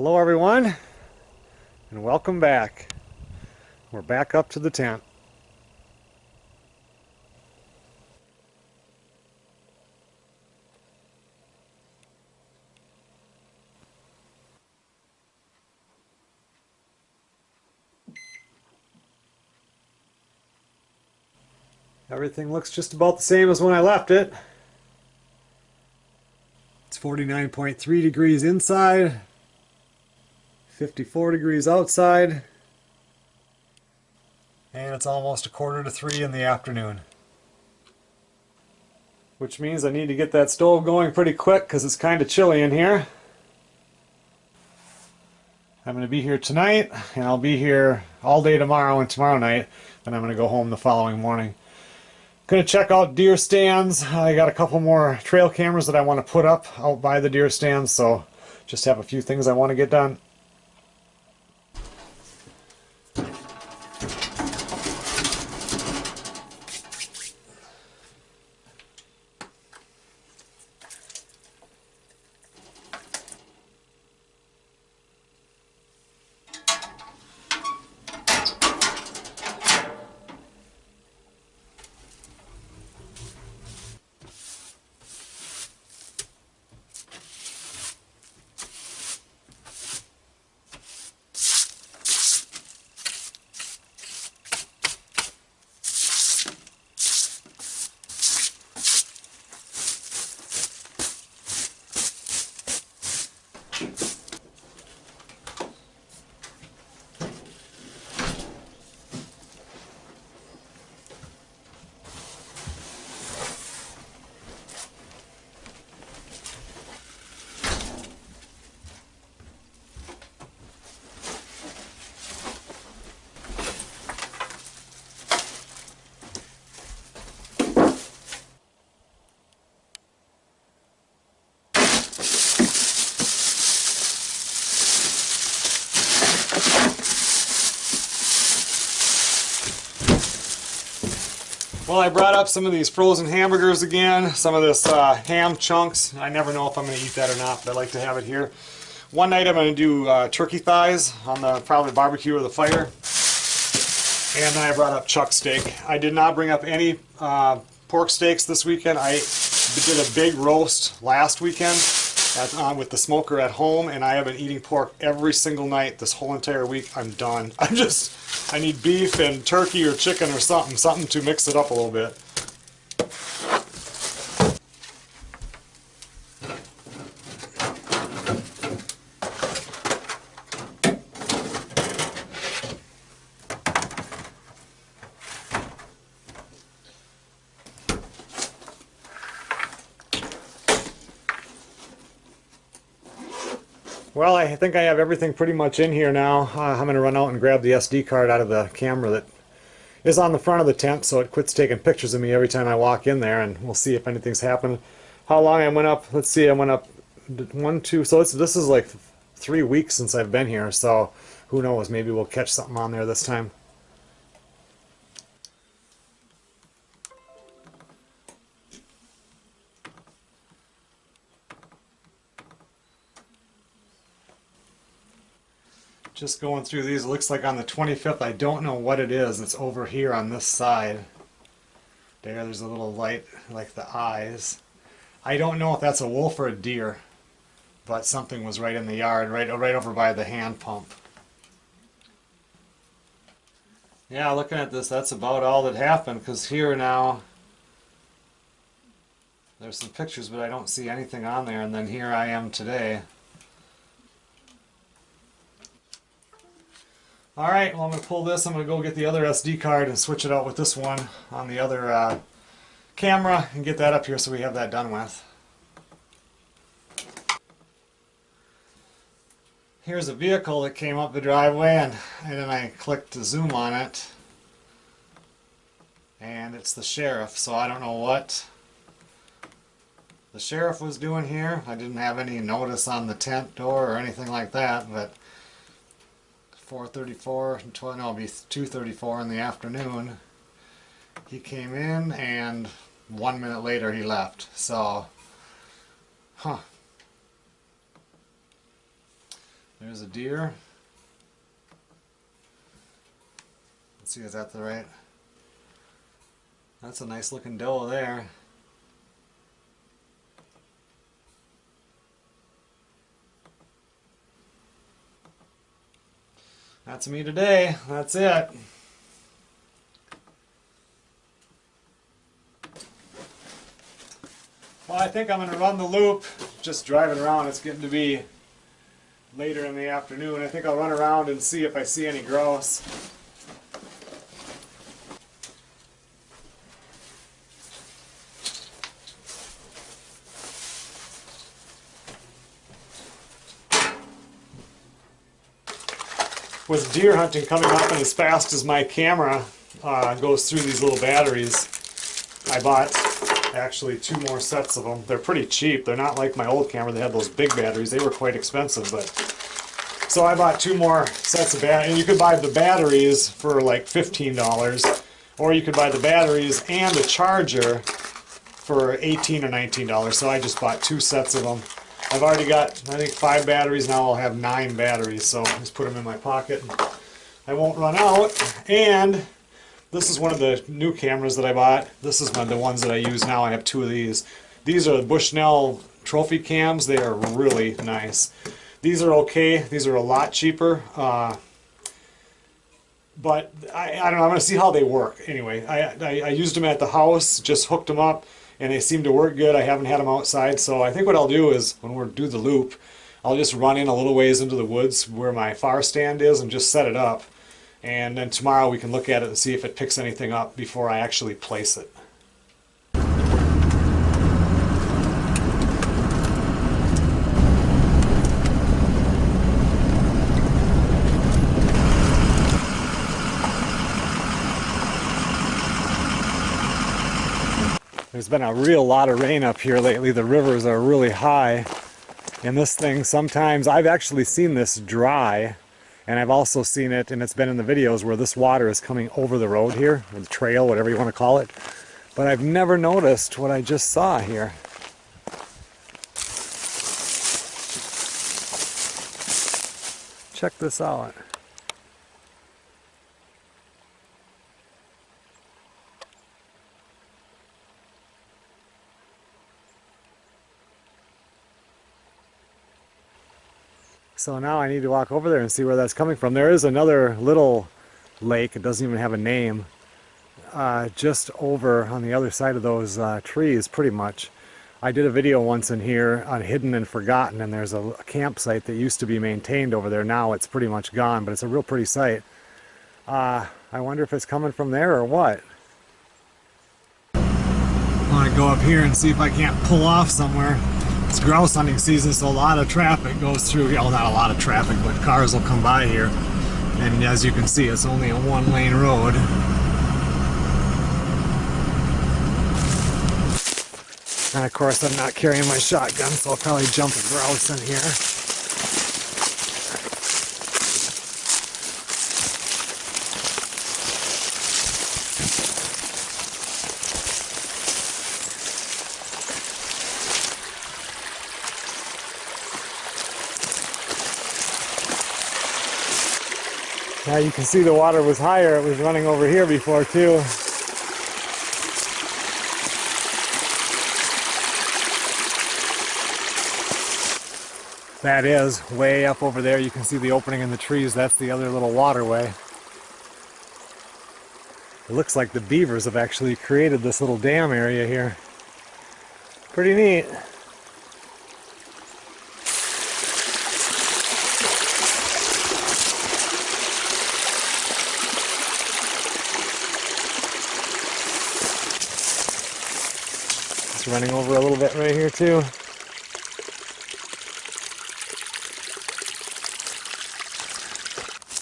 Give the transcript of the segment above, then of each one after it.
Hello everyone, and welcome back. We're back up to the tent. Everything looks just about the same as when I left it. It's 49.3 degrees inside, 54 degrees outside, and it's almost 2:45 in the afternoon. Which means I need to get that stove going pretty quick because it's kind of chilly in here. I'm going to be here tonight, and I'll be here all day tomorrow and tomorrow night, then I'm going to go home the following morning. Going to check out deer stands. I got a couple more trail cameras that I want to put up out by the deer stands, so just have a few things I want to get done. Well, I brought up some of these frozen hamburgers again, some of this ham chunks. I never know if I'm going to eat that or not, but I like to have it here. One night I'm going to do turkey thighs on the probably barbecue or the fire. And then I brought up chuck steak. I did not bring up any pork steaks this weekend. I did a big roast last weekend with the smoker at home, and I have been eating pork every single night this whole entire week. I'm done. I need beef and turkey or chicken or something to mix it up a little bit. Well, I think I have everything pretty much in here now. I'm going to run out and grab the SD card out of the camera that is on the front of the tent so it quits taking pictures of me every time I walk in there, and we'll see if anything's happened. How long I went up, let's see, I went up 1, 2, so this is like 3 weeks since I've been here, so who knows, maybe we'll catch something on there this time. Just going through these, it looks like on the 25th, I don't know what it is. It's over here on this side. There's a little light, like the eyes. I don't know if that's a wolf or a deer, but something was right in the yard, right over by the hand pump. Yeah, looking at this, that's about all that happened, because here now, there's some pictures, but I don't see anything on there, and then here I am today. Alright, well I'm going to pull this, I'm going to go get the other SD card and switch it out with this one on the other camera and get that up here so we have that done with. Here's a vehicle that came up the driveway, and then I clicked to zoom on it, and it's the sheriff, so I don't know what the sheriff was doing here. I didn't have any notice on the tent door or anything like that, but 4:34, no, it'll be 2:34 in the afternoon. He came in, and 1 minute later he left. So, There's a deer. Let's see, is that the right? That's a nice looking doe there. That's me today. That's it. Well, I think I'm going to run the loop. Just driving around. It's getting to be later in the afternoon. I think I'll run around and see if I see any grouse. With deer hunting coming up and as fast as my camera goes through these little batteries, I bought actually 2 more sets of them. They're pretty cheap. They're not like my old camera. They had those big batteries. They were quite expensive, but so I bought 2 more sets of batteries. And you could buy the batteries for like $15, or you could buy the batteries and the charger for $18 or $19. So I just bought 2 sets of them. I've already got, I think, 5 batteries. Now I'll have 9 batteries, so just put them in my pocket. I won't run out. And this is one of the new cameras that I bought. This is the ones that I use now. I have 2 of these. These are the Bushnell trophy cams. They are really nice. These are okay. These are a lot cheaper. But I don't know. I'm going to see how they work. Anyway, I used them at the house, just hooked them up, and they seem to work good. I haven't had them outside, so I think what I'll do is, when we do the loop, I'll just run in a little ways into the woods where my fire stand is and just set it up. And then tomorrow we can look at it and see if it picks anything up before I actually place it. There's been a real lot of rain up here lately. The rivers are really high. And this thing, sometimes, I've actually seen this dry. And I've also seen it, and it's been in the videos, where this water is coming over the road here, or the trail, whatever you want to call it. But I've never noticed what I just saw here. Check this out. So now I need to walk over there and see where that's coming from. There is another little lake, it doesn't even have a name, just over on the other side of those trees, pretty much. I did a video once in here on Hidden and Forgotten, and there's a campsite that used to be maintained over there. Now it's pretty much gone, but it's a real pretty site. I wonder if it's coming from there or what. I want to go up here and see if I can't pull off somewhere. It's grouse hunting season, so a lot of traffic goes through here. Well, not a lot of traffic, but cars will come by here. And as you can see, it's only a 1-lane road. And of course, I'm not carrying my shotgun, so I'll probably jump a grouse in here. Now you can see the water was higher. It was running over here before too. That is way up over there. You can see the opening in the trees. That's the other little waterway. It looks like the beavers have actually created this little dam area here. Pretty neat. Running over a little bit right here too. I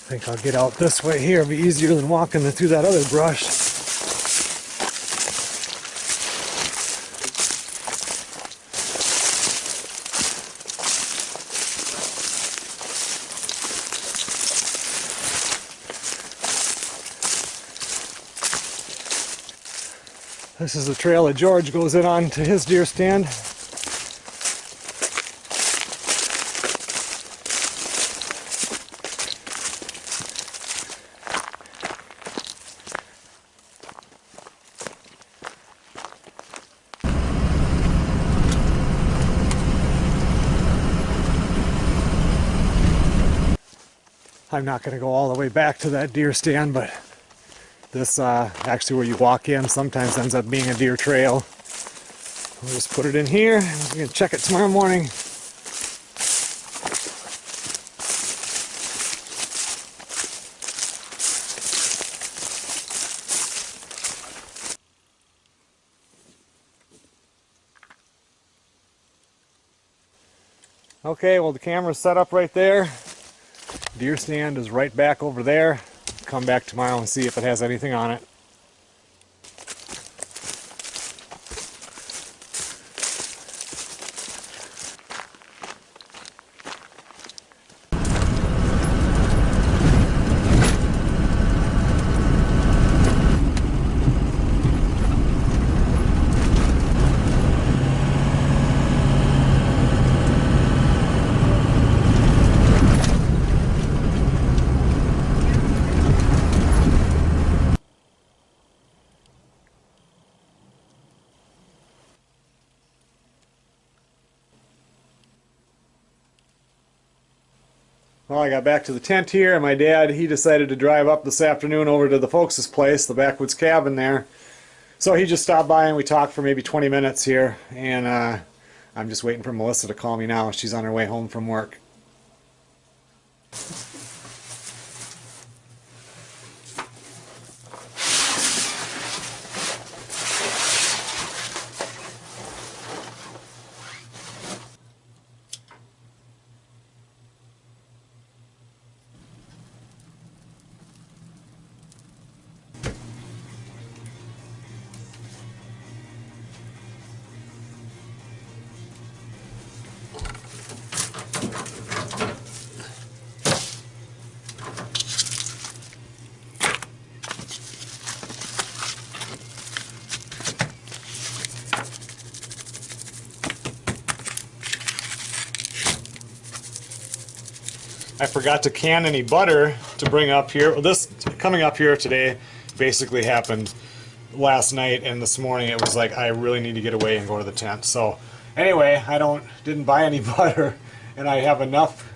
think I'll get out this way here. It'll be easier than walking through that other brush. This is the trail that George goes in on to his deer stand. I'm not going to go all the way back to that deer stand, but this actually where you walk in sometimes ends up being a deer trail. We'll just put it in here. We're going to check it tomorrow morning. Okay, well the camera's set up right there. Deer stand is right back over there. Come back tomorrow and see if it has anything on it. Well, I got back to the tent here, and my dad, he decided to drive up this afternoon over to the folks' place, the backwoods cabin there. So he just stopped by and we talked for maybe 20 minutes here, and I'm just waiting for Melissa to call me now. She's on her way home from work. I forgot to can any butter to bring up here. Well, this coming up here today basically happened last night, and this morning it was like I really need to get away and go to the tent. So anyway, didn't buy any butter, and I have enough.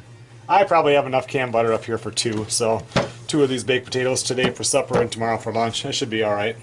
I probably have enough canned butter up here for two. So 2 of these baked potatoes today for supper and tomorrow for lunch. I should be all right.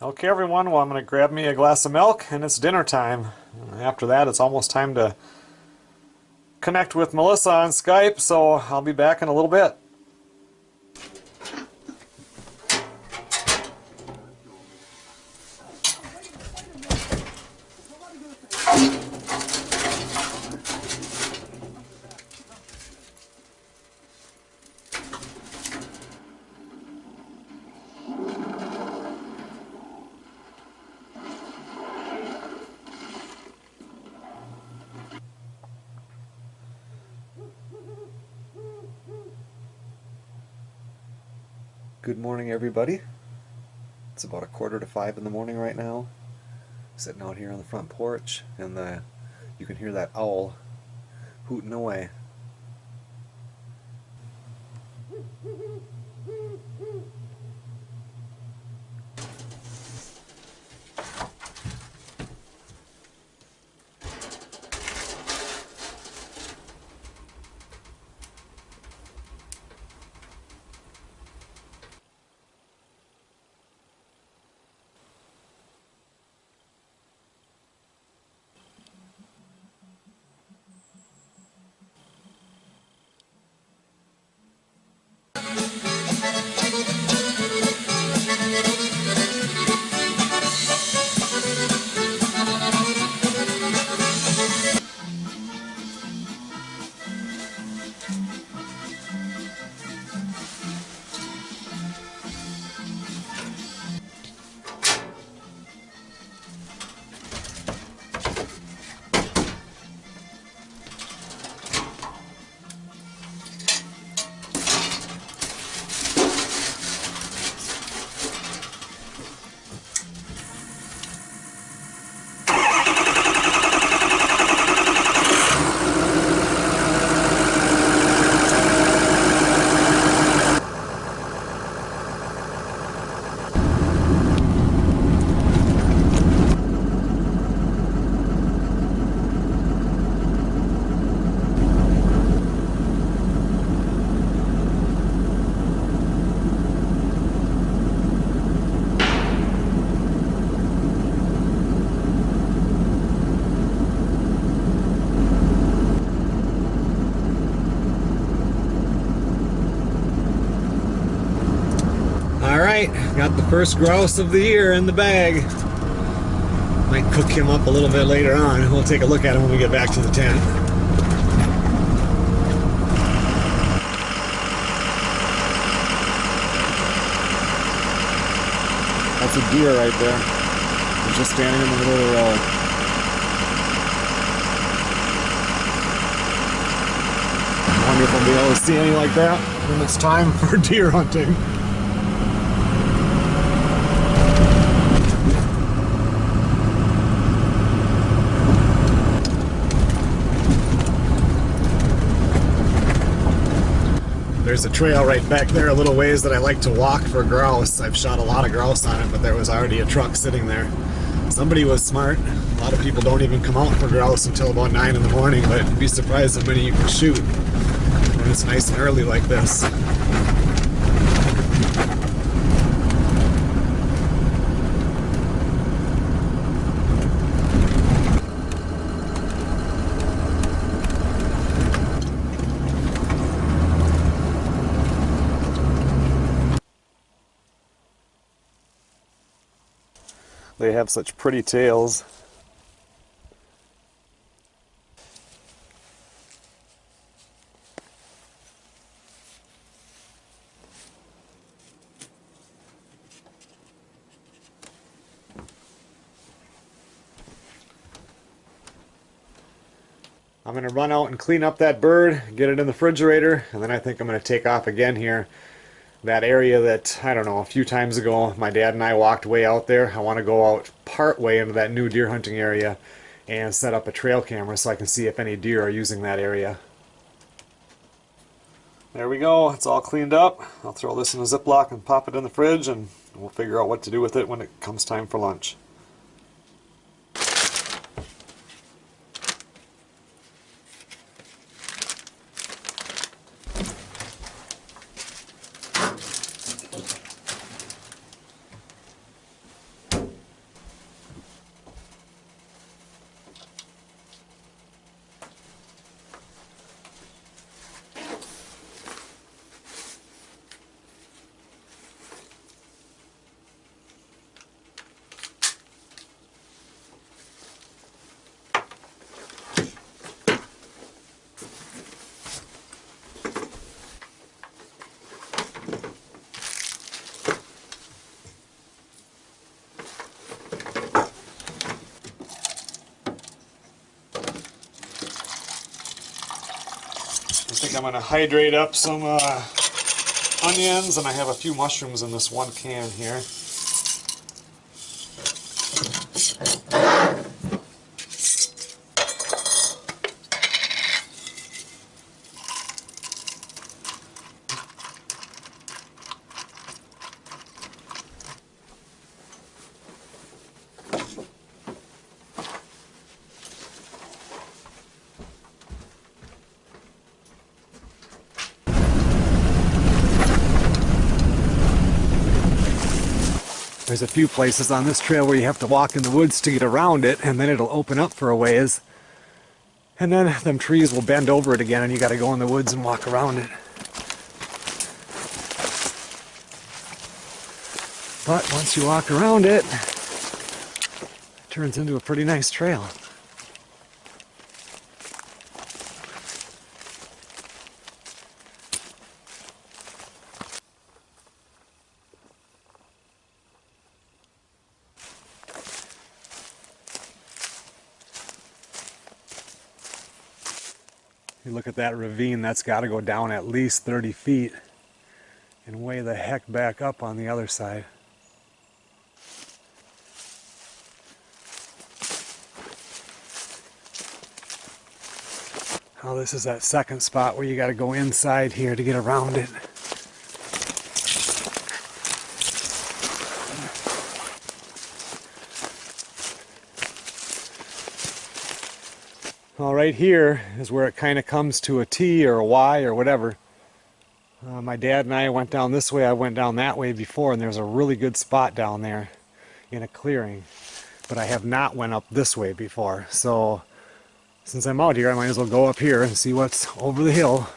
Okay everyone, well I'm going to grab me a glass of milk and it's dinner time. After that it's almost time to connect with Melissa on Skype, so I'll be back in a little bit. Good morning everybody. It's about 4:45 in the morning right now. Sitting out here on the front porch and you can hear that owl hooting away. Alright, got the first grouse of the year in the bag. Might cook him up a little bit later on. We'll take a look at him when we get back to the tent. That's a deer right there. He's just standing in the middle of the road. I wonder if I'll be able to see any like that when it's time for deer hunting. There's a trail right back there a little ways that I like to walk for grouse. I've shot a lot of grouse on it, but there was already a truck sitting there. Somebody was smart. A lot of people don't even come out for grouse until about 9 in the morning, but you'd be surprised how many you can shoot when it's nice and early like this. They have such pretty tails. I'm going to run out and clean up that bird, get it in the refrigerator, and then I think I'm going to take off again here. That area that, I don't know, a few times ago my dad and I walked way out there. I want to go out part way into that new deer hunting area and set up a trail camera so I can see if any deer are using that area. There we go, it's all cleaned up. I'll throw this in a Ziploc and pop it in the fridge, and we'll figure out what to do with it when it comes time for lunch. going to hydrate up some onions, and I have a few mushrooms in this one can here. There's a few places on this trail where you have to walk in the woods to get around it, and then it'll open up for a ways. And then them trees will bend over it again, and you got to go in the woods and walk around it. But once you walk around it, it turns into a pretty nice trail. You look at that ravine, that's got to go down at least 30 feet and way the heck back up on the other side. Oh, this is that second spot where you got to go inside here to get around it. Well, right here is where it kind of comes to a T or a Y or whatever. My dad and I went down this way. I went down that way before, and there's a really good spot down there in a clearing. But I have not went up this way before. So since I'm out here, I might as well go up here and see what's over the hill.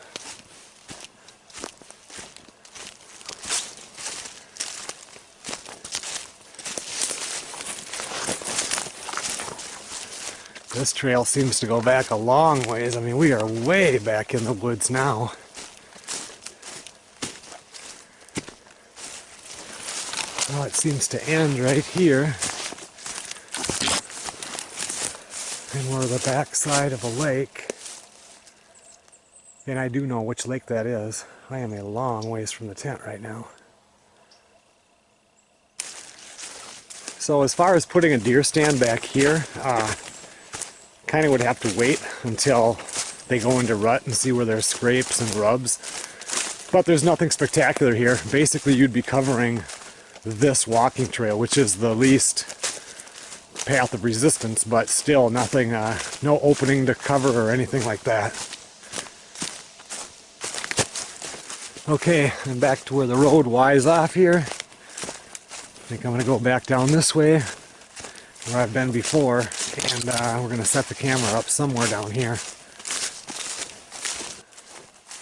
This trail seems to go back a long ways. I mean, we are way back in the woods now. Well, it seems to end right here. And we're the backside of a lake. And I do know which lake that is. I am a long ways from the tent right now. So as far as putting a deer stand back here, kind of would have to wait until they go into rut and see where there's scrapes and rubs. But there's nothing spectacular here. Basically, you'd be covering this walking trail, which is the least path of resistance, but still nothing, no opening to cover or anything like that. Okay, I'm back to where the road Y's off here. I think I'm going to go back down this way where I've been before, and we're going to set the camera up somewhere down here.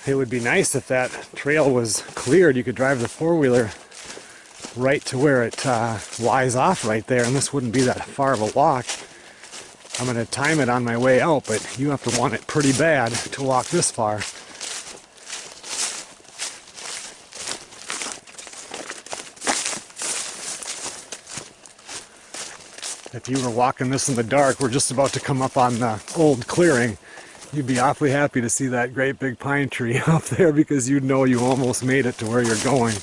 It would be nice if that trail was cleared. You could drive the four-wheeler right to where it Y's off right there, and this wouldn't be that far of a walk. I'm going to time it on my way out, but you have to want it pretty bad to walk this far. If you were walking this in the dark, we're just about to come up on the old clearing. You'd be awfully happy to see that great big pine tree up there, because you'd know you almost made it to where you're going.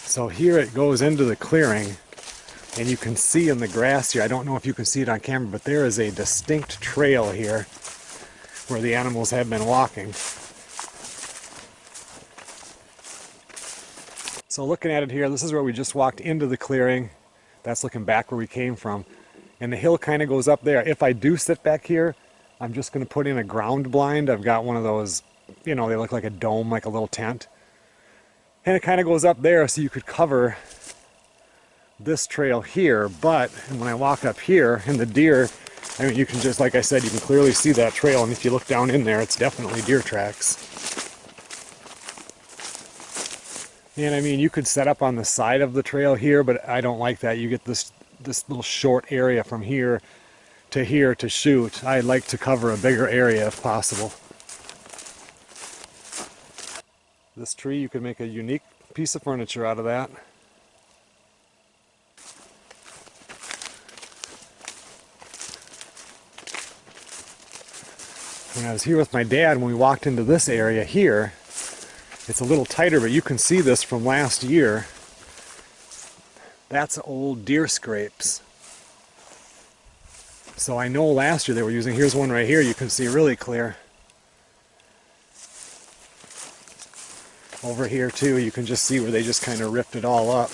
So here it goes into the clearing, and you can see in the grass here, I don't know if you can see it on camera, but there is a distinct trail here where the animals have been walking. So looking at it here, this is where we just walked into the clearing. That's looking back where we came from. And the hill kind of goes up there. If I do sit back here, I'm just going to put in a ground blind. I've got one of those, you know, they look like a dome, like a little tent. And it kind of goes up there, so you could cover this trail here. But when I walk up here, and the deer, I mean, you can just, like I said, you can clearly see that trail. And if you look down in there, it's definitely deer tracks. And I mean, you could set up on the side of the trail here, but I don't like that. You get this little short area from here to shoot. I'd like to cover a bigger area if possible. This tree, you could make a unique piece of furniture out of that. when I was here with my dad, when we walked into this area here, it's a little tighter, but you can see this from last year. That's old deer scrapes. So I know last year they were using, here's one right here, you can see really clear. Over here too, you can just see where they just kind of ripped it all up.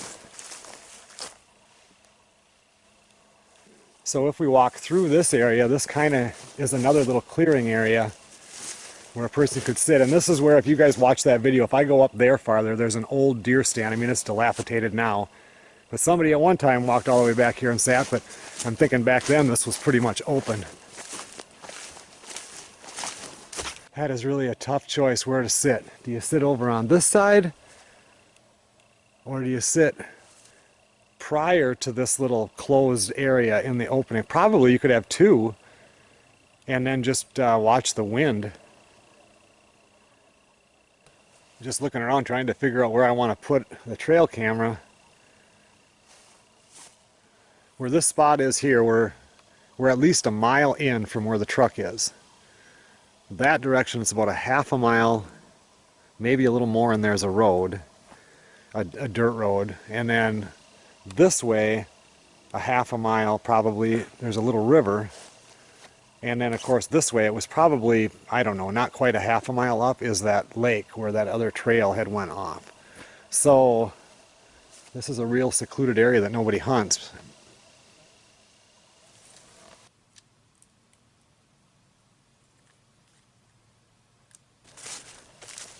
So if we walk through this area, this kind of is another little clearing area where a person could sit. And this is where, if you guys watch that video, if I go up there farther, there's an old deer stand. I mean, it's dilapidated now. But somebody at one time walked all the way back here and sat, but I'm thinking back then this was pretty much open. That is really a tough choice where to sit. Do you sit over on this side? Or do you sit prior to this little closed area in the opening? Probably you could have two and then just watch the wind. Just looking around trying to figure out where I want to put the trail camera. Where this spot is here, we're at least a mile in from where the truck is. That direction is about a half a mile, maybe a little more, and there's a road, a dirt road. And then this way, a half a mile probably, there's a little river. And then of course this way, it was probably, I don't know, not quite a half a mile up is that lake where that other trail had went off. So this is a real secluded area that nobody hunts.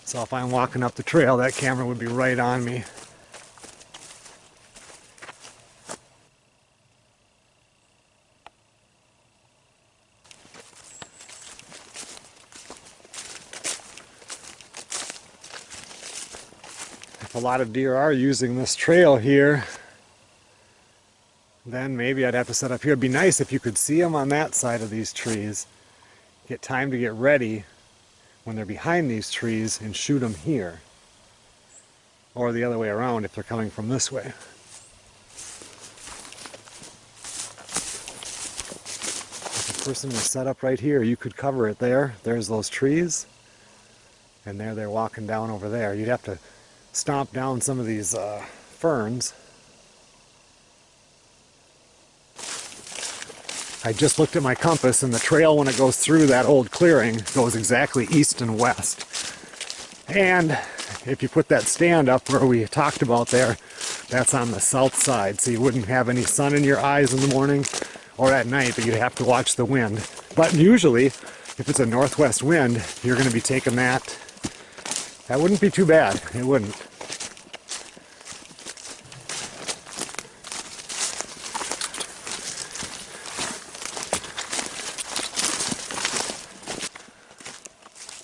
So if I'm walking up the trail, that camera would be right on me. If a lot of deer are using this trail here, then maybe I'd have to set up here. It'd be nice if you could see them on that side of these trees. Get time to get ready when they're behind these trees and shoot them here. Or the other way around if they're coming from this way. If a person was set up right here, you could cover it there. There's those trees. And there they're walking down over there. You'd have to stomp down some of these ferns. I just looked at my compass, and the trail, when it goes through that old clearing, goes exactly east and west. And if you put that stand up where we talked about there, that's on the south side, so you wouldn't have any sun in your eyes in the morning or at night, but you'd have to watch the wind. But usually, if it's a northwest wind, you're going to be taking that. That wouldn't be too bad. It wouldn't.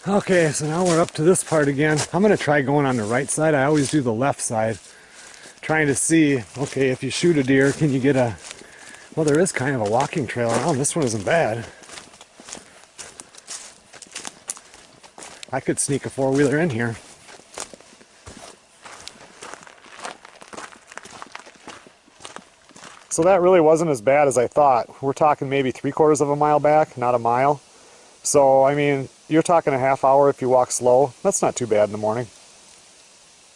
Okay, so now we're up to this part again. I'm going to try going on the right side. I always do the left side. Trying to see, okay, if you shoot a deer, can you get a... Well, there is kind of a walking trail around. This one isn't bad. I could sneak a four-wheeler in here. So that really wasn't as bad as I thought. We're talking maybe 3/4 of a mile back, not a mile. So, I mean, you're talking a half hour if you walk slow. That's not too bad in the morning.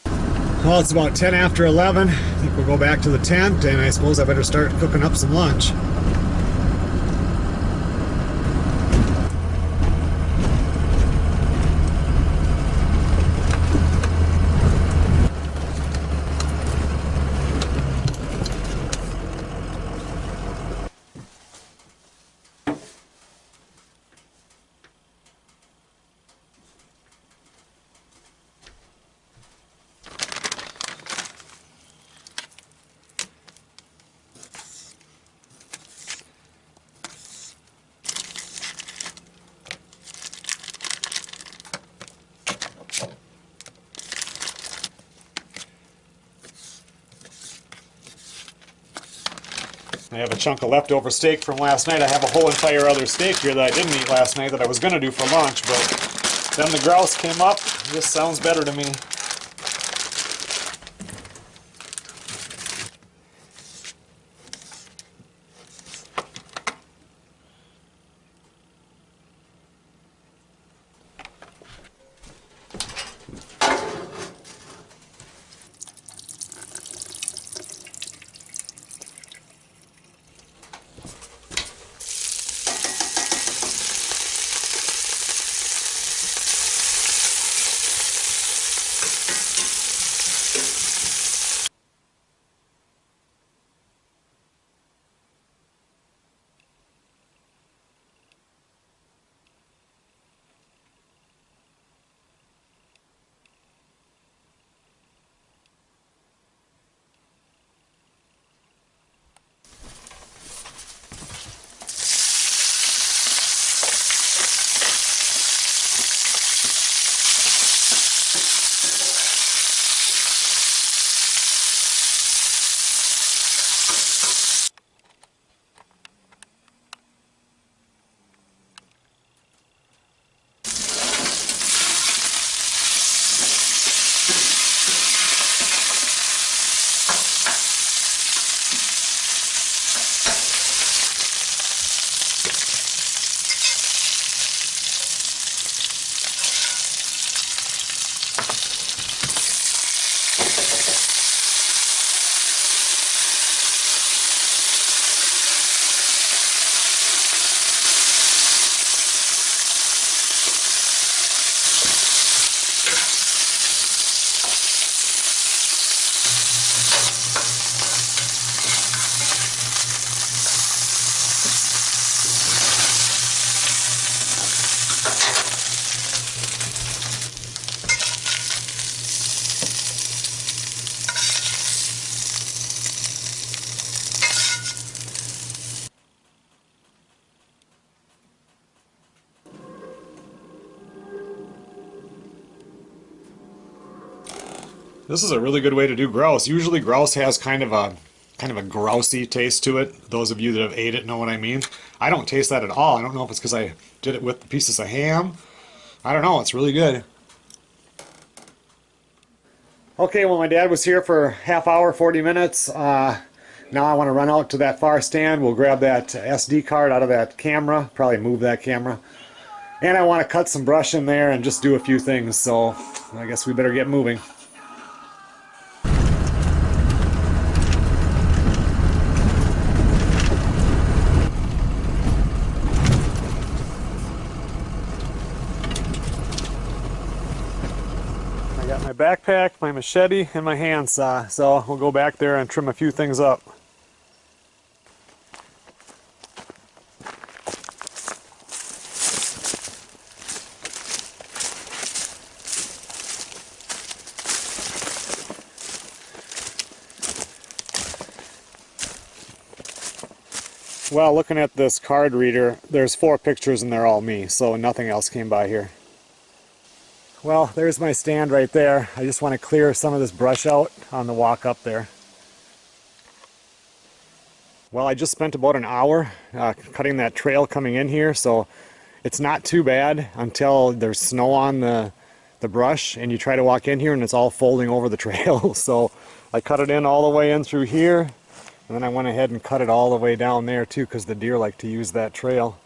Well, it's about 10 after 11. I think we'll go back to the tent, and I suppose I better start cooking up some lunch. I have a chunk of leftover steak from last night. I have a whole entire other steak here that I didn't eat last night that I was going to do for lunch, but then the grouse came up. This sounds better to me. This is a really good way to do grouse. Usually grouse has kind of a grousey taste to it. Those of you that have ate it know what I mean. I don't taste that at all. I don't know if it's because I did it with pieces of ham. I don't know. It's really good. Okay, well, my dad was here for half hour, 40 minutes. Now I want to run out to that far stand. We'll grab that SD card out of that camera, probably move that camera. And I want to cut some brush in there and just do a few things, so I guess we better get moving. I got my backpack, my machete, and my handsaw, so we'll go back there and trim a few things up. Well, looking at this card reader, there's 4 pictures and they're all me, so nothing else came by here. Well, there's my stand right there. I just want to clear some of this brush out on the walk up there. Well, I just spent about an hour cutting that trail coming in here, so it's not too bad until there's snow on the brush and you try to walk in here and it's all folding over the trail. So I cut it in all the way in through here. And then I went ahead and cut it all the way down there too, because the deer like to use that trail.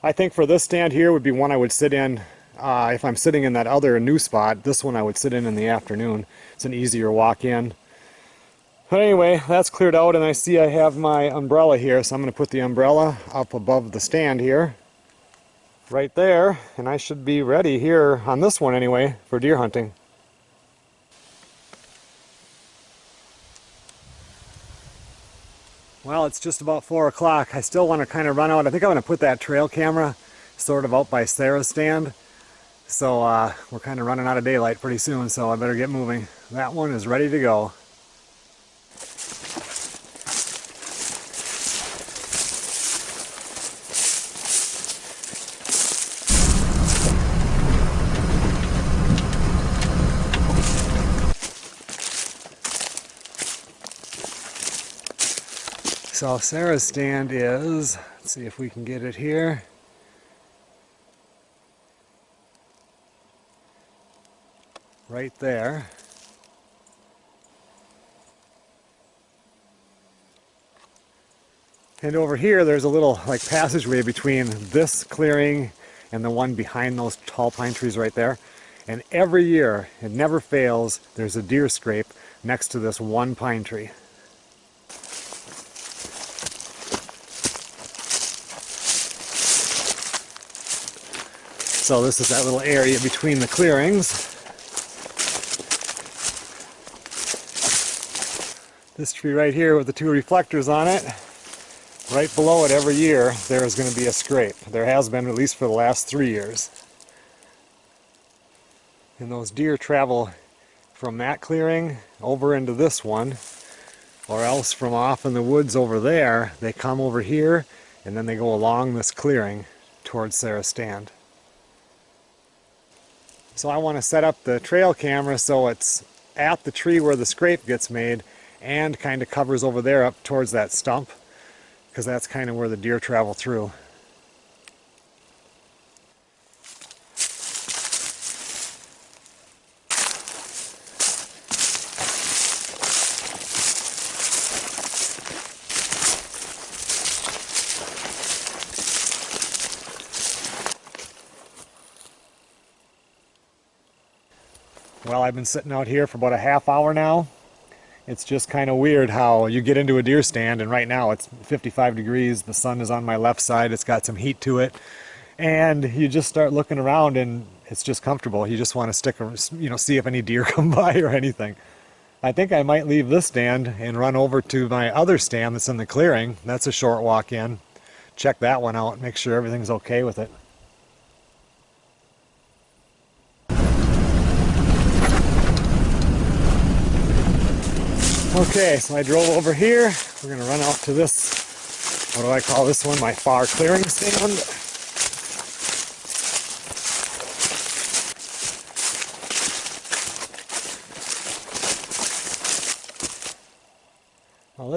I think for this stand here would be one I would sit in if I'm sitting in that other new spot. This one I would sit in the afternoon. It's an easier walk in. But anyway, that's cleared out, and I see I have my umbrella here, so I'm going to put the umbrella up above the stand here, right there, and I should be ready here on this one anyway for deer hunting. Well, it's just about 4 o'clock. I still want to kind of run out. I think I'm going to put that trail camera sort of out by Sarah's stand. So we're kind of running out of daylight pretty soon, so I better get moving. That one is ready to go. So Sarah's stand is, let's see if we can get it here. Right there. And over here there's a little like passageway between this clearing and the one behind those tall pine trees right there. And every year, it never fails, there's a deer scrape next to this one pine tree. So this is that little area between the clearings. This tree right here with the 2 reflectors on it, right below it every year there is going to be a scrape. There has been, at least for the last 3 years. And those deer travel from that clearing over into this one, or else from off in the woods over there, they come over here and then they go along this clearing towards Sarah's stand. So I want to set up the trail camera so it's at the tree where the scrape gets made and kind of covers over there up towards that stump, because that's kind of where the deer travel through. Well, I've been sitting out here for about a half hour now. It's just kind of weird how you get into a deer stand and right now it's 55 degrees, the sun is on my left side, it's got some heat to it, and you just start looking around and it's just comfortable. You just want to stick, see if any deer come by or anything. I think I might leave this stand and run over to my other stand that's in the clearing. That's a short walk in. Check that one out, make sure everything's okay with it. Okay, so I drove over here. We're going to run out to this, what do I call this one? My far clearing stand.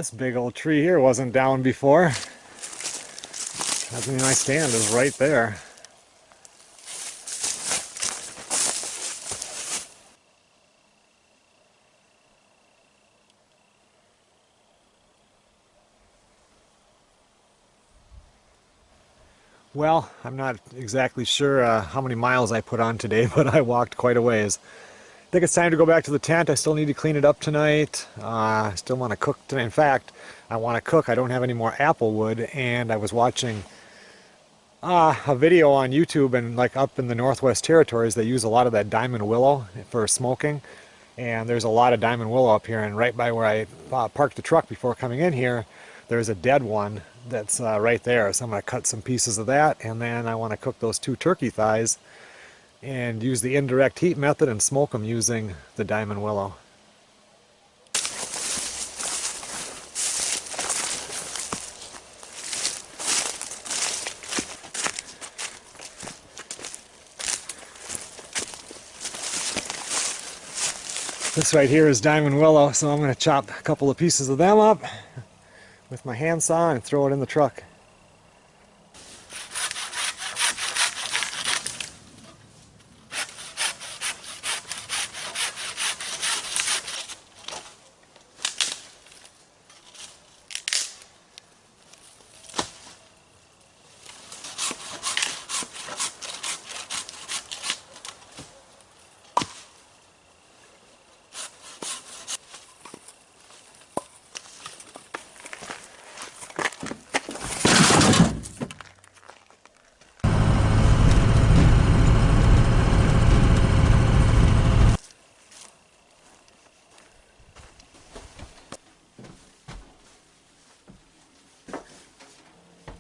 this big old tree here wasn't down before. That's when my stand is right there. Well, I'm not exactly sure how many miles I put on today, but I walked quite a ways. I think it's time to go back to the tent. I still need to clean it up tonight. I still want to cook tonight. In fact, I want to cook. I don't have any more apple wood, and I was watching a video on YouTube, and like up in the Northwest Territories, they use a lot of that diamond willow for smoking. And there's a lot of diamond willow up here, and right by where I parked the truck before coming in here, there's a dead one that's right there. So I'm going to cut some pieces of that, and then I want to cook those 2 turkey thighs and use the indirect heat method and smoke them using the diamond willow. This right here is diamond willow, so I'm going to chop a couple of pieces of them up with my handsaw and throw it in the truck.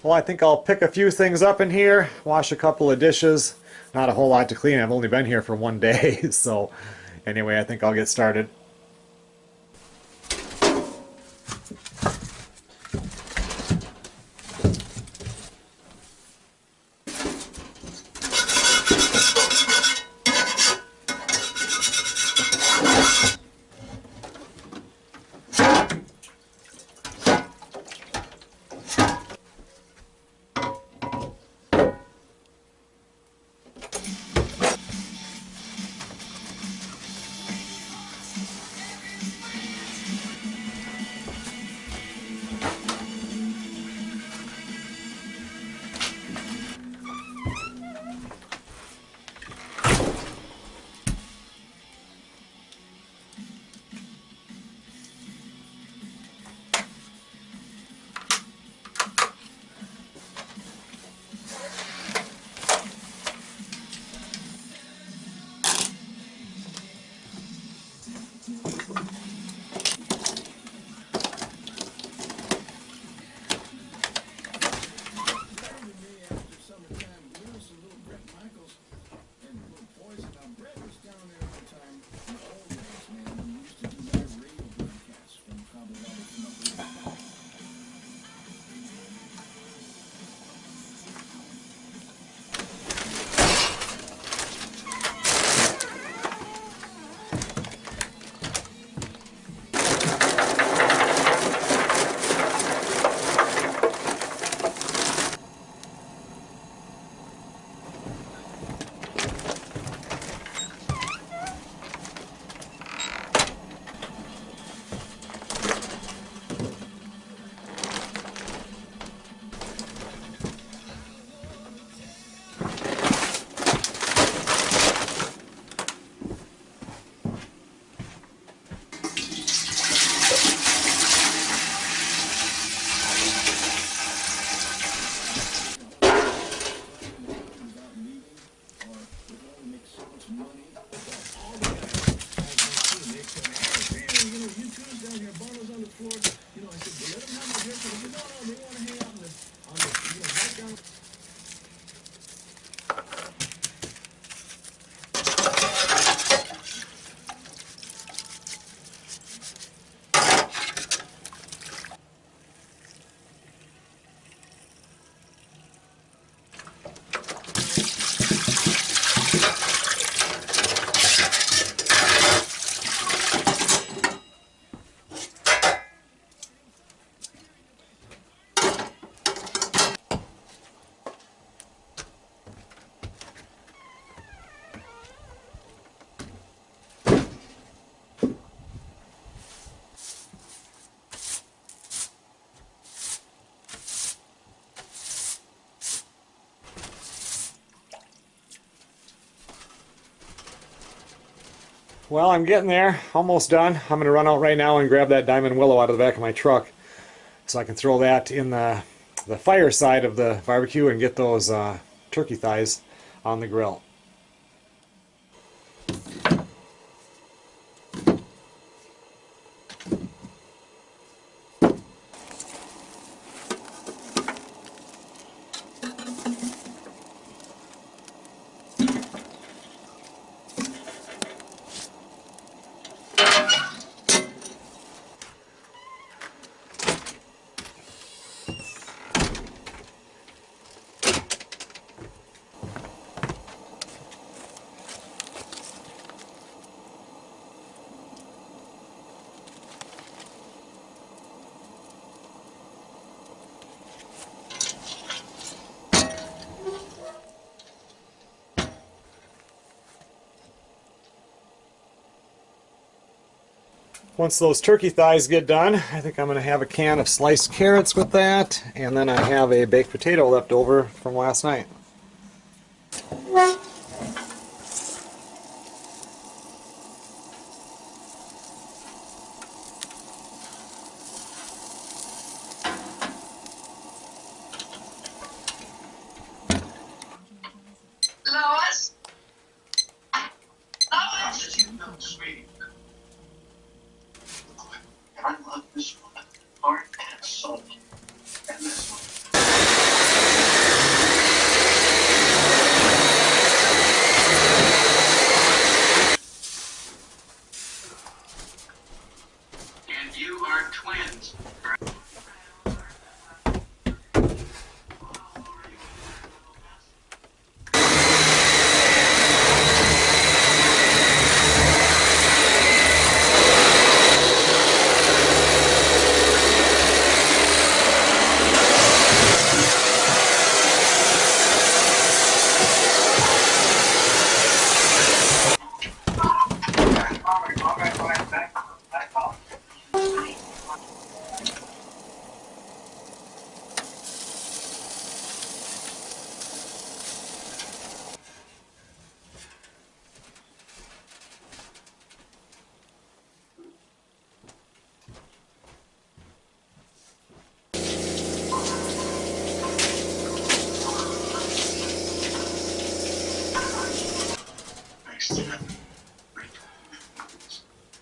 Well, I think I'll pick a few things up in here, wash a couple of dishes. Not a whole lot to clean. I've only been here for 1 day, so anyway, I think I'll get started. Well, I'm getting there. Almost done. I'm going to run out right now and grab that diamond willow out of the back of my truck so I can throw that in the fire side of the barbecue and get those turkey thighs on the grill. Once those turkey thighs get done, I think I'm going to have a can of sliced carrots with that, and then I have a baked potato left over from last night. Lois? Lois? You know, sweetie, I love this one, heart and soul, and this one. And you are twins.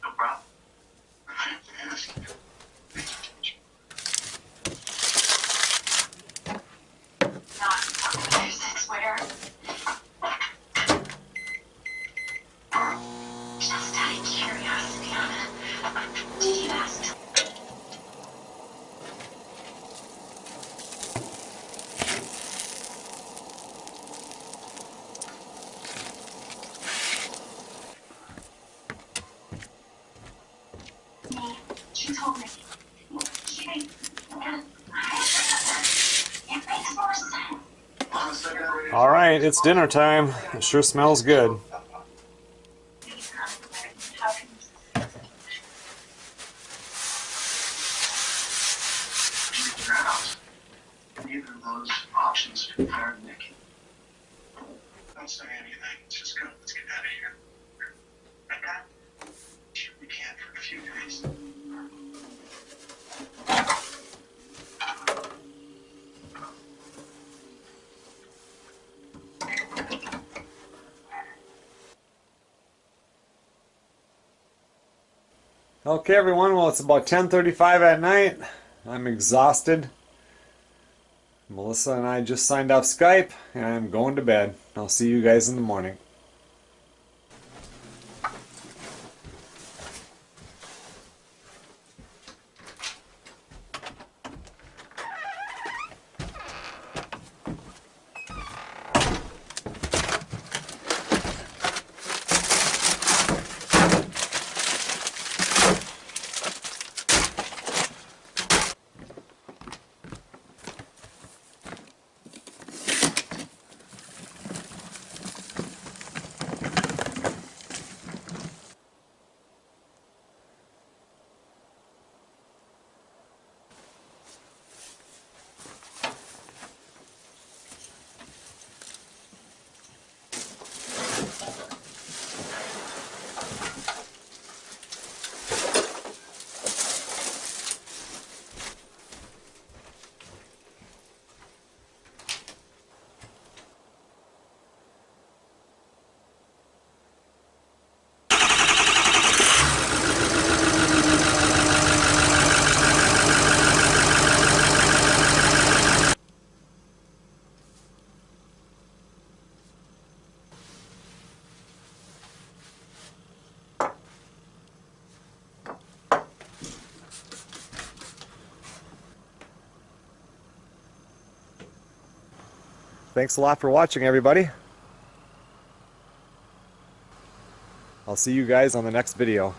No problem. I have to ask you. Not upstairs, I swear. Just out of curiosity, Anna, did you ask? She told me. It makes more sense. All right, it's dinner time. It sure smells good. Grouse. Neither of those options compare to Nick. Don't say anything. Just go. Let's get out of here. Okay? We can't for a few days. Okay, everyone. Well, it's about 10:35 at night. I'm exhausted. Melissa and I just signed off Skype, and I'm going to bed. I'll see you guys in the morning. thanks a lot for watching, everybody. I'll see you guys on the next video.